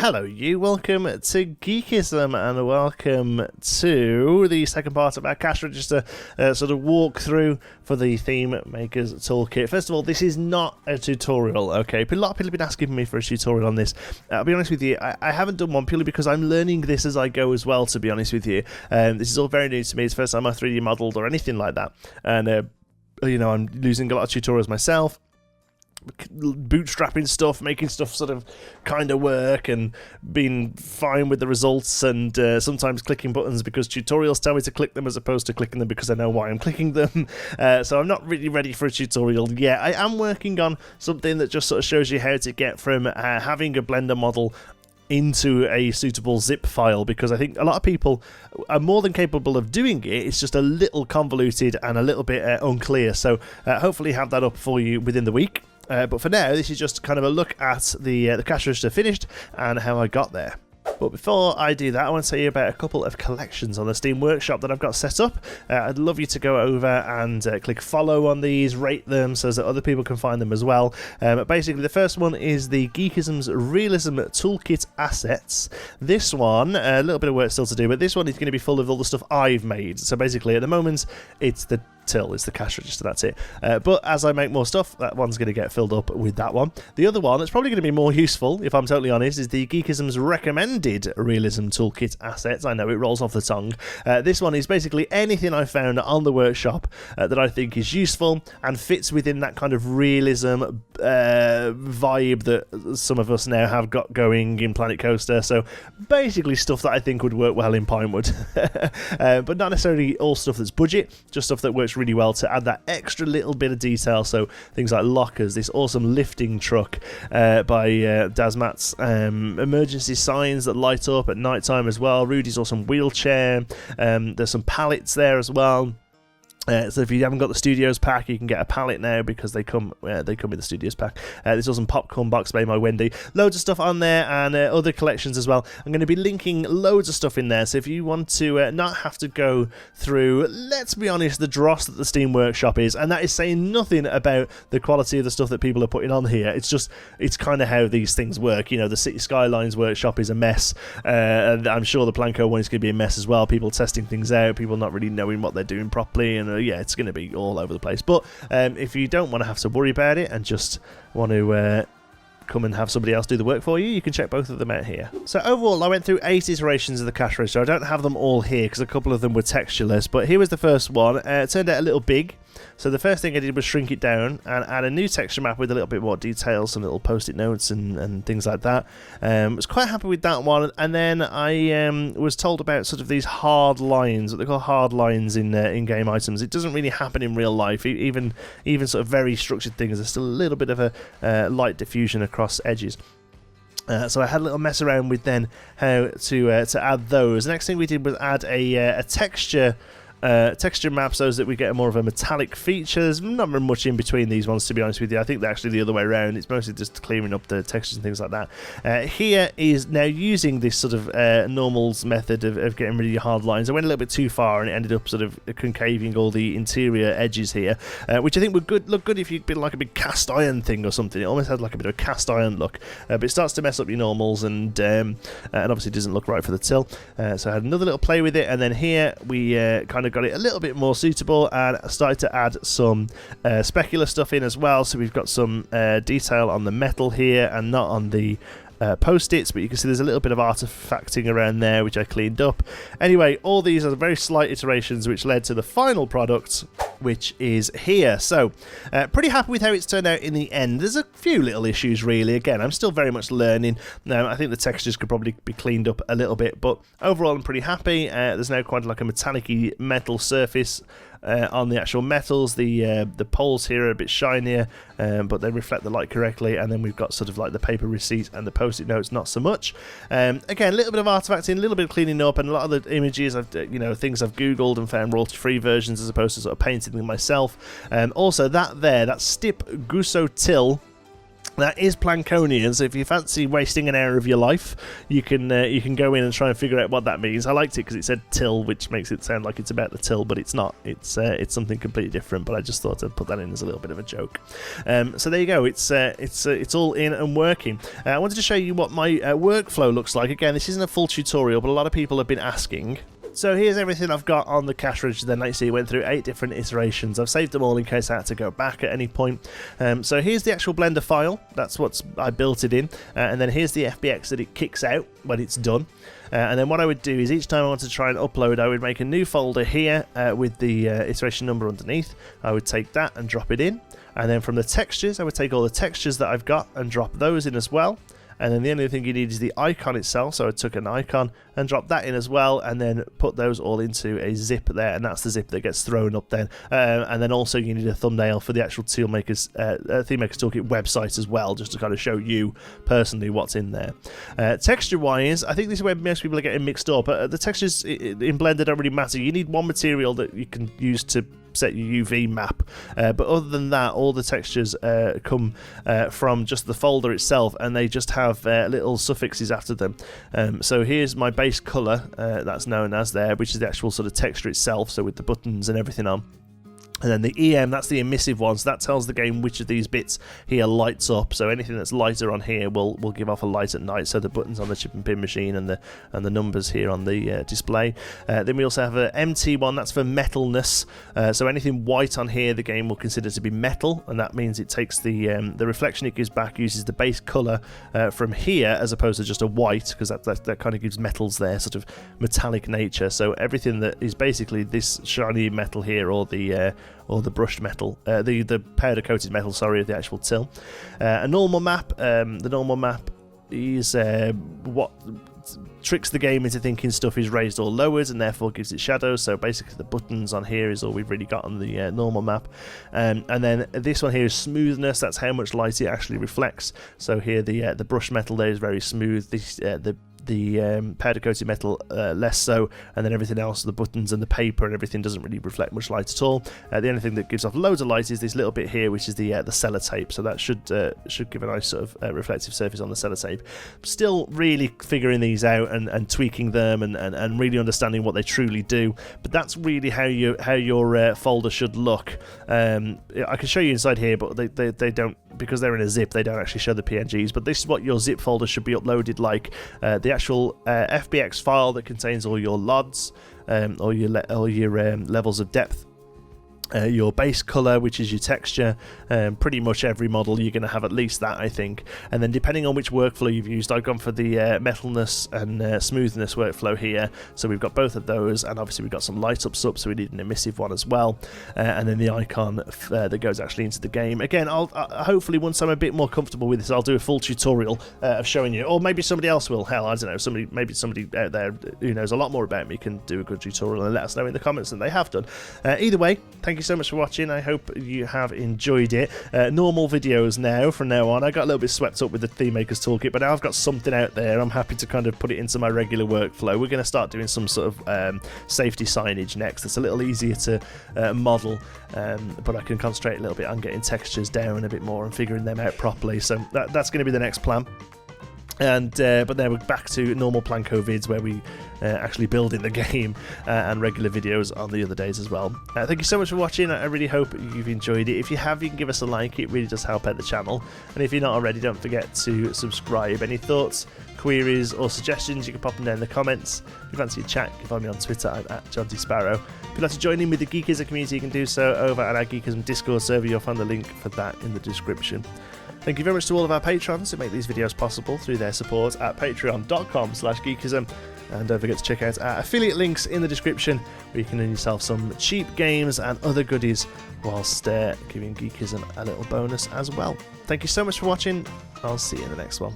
Hello you, welcome to Geekism and welcome to the second part of our cash register sort of walkthrough for the ThemeMaker's toolkit. First of all, this is not a tutorial, okay? A lot of people have been asking me for a tutorial on this. I'll be honest with you, I haven't done one purely because I'm learning this as I go as well, to be honest with you. This is all very new to me. It's the first time I've 3D modelled or anything like that. And, you know, I'm using a lot of tutorials myself. Bootstrapping stuff, making stuff sort of kind of work and being fine with the results, and sometimes clicking buttons because tutorials tell me to click them as opposed to clicking them because I know why I'm clicking them. So I'm not really ready for a tutorial yet. I am working on something that just sort of shows you how to get from having a Blender model into a suitable zip file, because I think a lot of people are more than capable of doing it. It's just a little convoluted and a little bit unclear. So hopefully have that up for you within the week. But for now, this is just kind of a look at the cash register finished and how I got there. But before I do that, I want to tell you about a couple of collections on the Steam Workshop that I've got set up. I'd love you to go over and click follow on these, rate them so that other people can find them as well. Basically, the first one is the Geekism's Realism Toolkit Assets. This one, a little bit of work still to do, but this one is going to be full of all the stuff I've made. So basically, at the moment, it's the till, it's the cash register, that's it. But as I make more stuff, that one's going to get filled up with that one. The other one that's probably going to be more useful, if I'm totally honest, is the Geekism's Recommended Realism Toolkit Assets. I know it rolls off the tongue. This one is basically anything I found on the workshop that I think is useful and fits within that kind of realism vibe that some of us now have got going in Planet Coaster. So basically stuff that I think would work well in Pinewood. But not necessarily all stuff that's budget, just stuff that works really well to add that extra little bit of detail. So things like lockers, this awesome lifting truck by Dazmat's, emergency signs that light up at night time as well, Rudy's awesome wheelchair, there's some pallets there as well. So if you haven't got the Studios pack, you can get a pallet now because they come with the Studios pack. There's also some popcorn box made by Wendy. Loads of stuff on there and other collections as well. I'm going to be linking loads of stuff in there. So if you want to not have to go through, let's be honest, the dross that the Steam Workshop is, and that is saying nothing about the quality of the stuff that people are putting on here. It's kind of how these things work. You know, the City Skylines Workshop is a mess, and I'm sure the Planco one is going to be a mess as well. People testing things out, people not really knowing what they're doing properly, and yeah, it's going to be all over the place. But if you don't want to have to worry about it and just want to come and have somebody else do the work for you, you can check both of them out here. So overall, I went through 8 iterations of the cash register. I don't have them all here because a couple of them were textureless, but here was the first one. It turned out a little big. So the first thing I did was shrink it down and add a new texture map with a little bit more detail, some little post-it notes and things like that. I was quite happy with that one. And then I was told about sort of these hard lines, what they call hard lines in in-game items. It doesn't really happen in real life. Even sort of very structured things, there's still a little bit of a light diffusion across edges. So I had a little mess around with then how to add those. The next thing we did was add a texture map so that we get more of a metallic features. Not very much in between these ones, to be honest with you. I think they're actually the other way around. It's mostly just clearing up the textures and things like that. Here is now using this sort of normals method of getting rid of your hard lines. I went a little bit too far and it ended up sort of concaving all the interior edges here, which I think would look good if you'd been like a big cast iron thing or something. It almost had like a bit of a cast iron look, but it starts to mess up your normals and obviously doesn't look right for the till. So I had another little play with it, and then here we kind of got it a little bit more suitable and started to add some specular stuff in as well. So we've got some detail on the metal here and not on the post-its, but you can see there's a little bit of artifacting around there which I cleaned up. Anyway, all these are very slight iterations which led to the final product, which is here. So pretty happy with how it's turned out in the end. There's a few little issues really. Again, I'm still very much learning. I think the textures could probably be cleaned up a little bit, but overall I'm pretty happy. There's now quite like a metallic-y metal surface on the actual metals. The poles here are a bit shinier, but they reflect the light correctly, and then we've got sort of like the paper receipt and the post-it notes not so much. Again, a little bit of artifacting, a little bit of cleaning up, and a lot of the images things I've googled and found royalty-free versions as opposed to sort of painting them myself. Also that Stip Gusso Till That is Planconian, so if you fancy wasting an hour of your life, you can go in and try and figure out what that means. I liked it because it said till, which makes it sound like it's about the till, but it's not. It's something completely different. But I just thought I'd put that in as a little bit of a joke. So there you go. It's all in and working. I wanted to show you what my workflow looks like. Again, this isn't a full tutorial, but a lot of people have been asking. So here's everything I've got on the cash register then. Like you see, it went through 8 different iterations. I've saved them all in case I had to go back at any point. So here's the actual Blender file. That's what I built it in. And then here's the FBX that it kicks out when it's done. And then what I would do is each time I wanted to try and upload, I would make a new folder here with the iteration number underneath. I would take that and drop it in. And then from the textures, I would take all the textures that I've got and drop those in as well. And then the only thing you need is the icon itself, so I took an icon and dropped that in as well, and then put those all into a zip there, and that's the zip that gets thrown up then. And then also you need a thumbnail for the actual ThemeMaker's Toolkit website as well, just to kind of show you personally what's in there. Texture-wise, I think this is where most people are getting mixed up. The textures in Blender don't really matter. You need one material that you can use to set your UV map, but other than that, all the textures come from just the folder itself, and they just have little suffixes after them. So here's my base color, that's known as there, which is the actual sort of texture itself, so with the buttons and everything on. And then the EM, that's the emissive one, so that tells the game which of these bits here lights up. So anything that's lighter on here will give off a light at night. So the buttons on the chip and pin machine and the numbers here on the display. Then we also have an MT one, that's for metalness. So anything white on here, the game will consider to be metal, and that means it takes the reflection it gives back, uses the base color from here as opposed to just a white, because that kind of gives metals their sort of metallic nature. So everything that is basically this shiny metal here, or the brushed metal, the powder coated metal, sorry, of the actual till. A normal map, the normal map is what tricks the game into thinking stuff is raised or lowered, and therefore gives it shadows. So basically the buttons on here is all we've really got on the normal map. And then this one here is smoothness, that's how much light it actually reflects. So here the brushed metal there is very smooth, the powder coated metal less so, and then everything else, the buttons and the paper and everything, doesn't really reflect much light at all. The only thing that gives off loads of light is this little bit here, which is the sellotape. So that should give a nice sort of reflective surface on the sellotape. Still really figuring these out and tweaking them and really understanding what they truly do. But that's really how your folder should look. I can show you inside here, but they don't, because they're in a zip, they don't actually show the PNGs. But this is what your zip folder should be uploaded like. The actual FBX file that contains all your LODs, all your levels of depth, your base color, which is your texture. Pretty much every model you're going to have at least that, I think. And then depending on which workflow you've used, I've gone for the metalness and smoothness workflow here. So we've got both of those, and obviously we've got some light ups up, so we need an emissive one as well. And then the icon that goes actually into the game. Again, I'll hopefully once I'm a bit more comfortable with this, I'll do a full tutorial of showing you, or maybe somebody else will. Hell, I don't know. Maybe somebody out there who knows a lot more about me can do a good tutorial and let us know in the comments, and they have done. Either way, thank you so much for watching. I hope you have enjoyed it. Normal videos now from now on. I got a little bit swept up with the ThemeMaker's Toolkit, but now I've got something out there. I'm happy to kind of put it into my regular workflow. We're going to start doing some sort of safety signage next. It's a little easier to model, but I can concentrate a little bit on getting textures down a bit more and figuring them out properly. So that's going to be the next plan. And but then we're back to normal Planco vids where we actually build in the game, and regular videos on the other days as well. Thank you so much for watching. I really hope you've enjoyed it. If you have, you can give us a like. It really does help out the channel. And if you're not already, don't forget to subscribe. Any thoughts, queries or suggestions, you can pop them down in the comments. If you fancy a chat, you can find me on Twitter. I'm at John T. Sparrow. If you'd like to join in with the Geekism community, you can do so over at our Geekism Discord server. You'll find the link for that in the description. Thank you very much to all of our patrons who make these videos possible through their support at patreon.com/geekism. And don't forget to check out our affiliate links in the description, where you can earn yourself some cheap games and other goodies, whilst giving Geekism a little bonus as well. Thank you so much for watching. I'll see you in the next one.